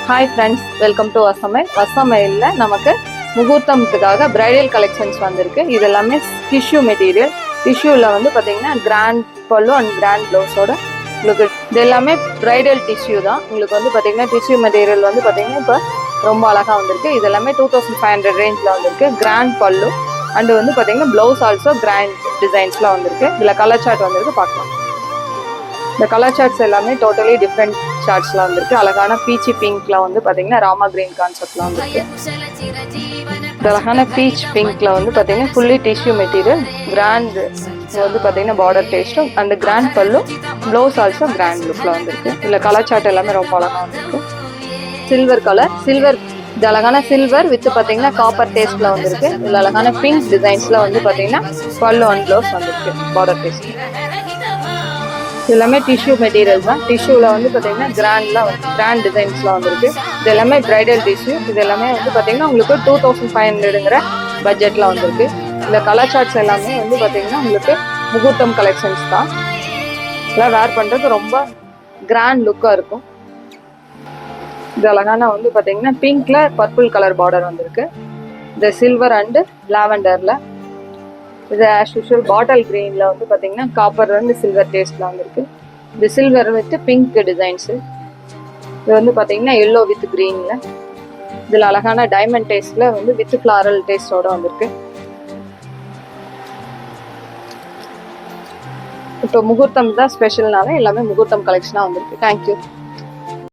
Hi friends, welcome to வசமைல். வசமைலில் நமக்கு முகூர்த்தத்துக்காக பிரைடல் கலெக்ஷன்ஸ் வந்திருக்கு. இது எல்லாமே டிஷ்யூ மெட்டீரியல். டிஷ்யூவில் வந்து பார்த்தீங்கன்னா கிராண்ட் பல்லு அண்ட் கிராண்ட் ப்ளவுஸோட உங்களுக்கு இது எல்லாமே பிரைடல் டிஷ்யூ தான். உங்களுக்கு வந்து பார்த்தீங்கன்னா டிஷ்யூ மெட்டீரியல் வந்து பார்த்தீங்கன்னா இப்போ ரொம்ப அழகாக வந்திருக்கு. இது எல்லாமே 2500 ரேஞ்சில் வந்திருக்கு. கிராண்ட் பல்லு அண்டு வந்து பார்த்தீங்கன்னா ப்ளவுஸ் ஆல்சோ கிராண்ட் டிசைன்ஸில் வந்திருக்கு. இதில் கலர் சார்ட் வந்திருக்கு, பார்க்கலாம். இந்த கலர் சார்ட்ஸ் எல்லாமே டோட்டலி டிஃப்ரெண்ட் சார்ட்ஸ்ல வந்திருக்கு. அழகான பீச் பிங்க்ல வந்து பாத்தீங்கன்னா ராமா கிரீன் கான்செப்ட்ல வந்திருக்கு. அழகான பீச் பிங்க்ல வந்து பாத்தீங்கன்னா ஃபுல்லி டிஷ்யூ மெட்டீரியல். கிராண்ட் வந்து பாத்தீங்கன்னா பார்டர் டேஸ்ட்டும் அந்த கிராண்ட் பல்லு ப்ளவுஸ் ஆல்சோ கிராண்ட் லுக்ல வந்திருக்கு. இதுல கலர் சார்ட் எல்லாமே ரொம்ப அழகா வந்திருக்கு. சில்வர் கலர், சில்வர் இது அழகான சில்வர் வித் பாத்தீங்கன்னா காப்பர் டேஸ்ட்ல வந்திருக்கு. இதுல அழகான பிங்க் டிசைன்ஸ்ல வந்து பாத்தீங்கன்னா பல்லு அண்ட் ப்ளவுஸ் வந்திருக்கு பார்டர் டேஸ்ட். எல்லாமே டிஷ்யூ மெட்டீரியல் தான். டிஷ்யூவில் வந்து பார்த்தீங்கன்னா கிராண்ட் டிசைன்ஸ்லாம் வந்துருக்கு. இது எல்லாமே பிரைடல் டிஷ்யூ. இது எல்லாமே வந்து பார்த்தீங்கன்னா உங்களுக்கு 2500ங்கிற பட்ஜெட்டில் வந்திருக்கு. இந்த கலர் சார்ட்ஸ் எல்லாமே வந்து பார்த்தீங்கன்னா உங்களுக்கு முகூர்த்தம் கலெக்ஷன்ஸ் தான். இதெல்லாம் வேர் பண்ணுறது ரொம்ப கிராண்ட் லுக்காக இருக்கும். இது அழகான வந்து பார்த்தீங்கன்னா பிங்க்ல பர்பிள் கலர் பார்டர் வந்திருக்கு. இந்த சில்வர் அண்டு லாவெண்டரில் இது ஆஸ் யூஷுவல் பாட்டில் கிரீனில் வந்து பார்த்தீங்கன்னா காப்பர் வந்து சில்வர் டேஸ்ட்டில் வந்துருக்கு. இது சில்வர் வித் பிங்க் டிசைன்ஸு. இது வந்து பார்த்தீங்கன்னா எல்லோ வித் க்ரீனில். இதில் அழகான டைமண்ட் டேஸ்ட்டில் வந்து வித் ஃப்ளாரல் டேஸ்டோடு வந்திருக்கு. இப்போ முகூர்த்தம் தான் ஸ்பெஷல்னால எல்லாமே முகூர்த்தம் கலெக்ஷனாக வந்திருக்கு. தேங்க்யூ.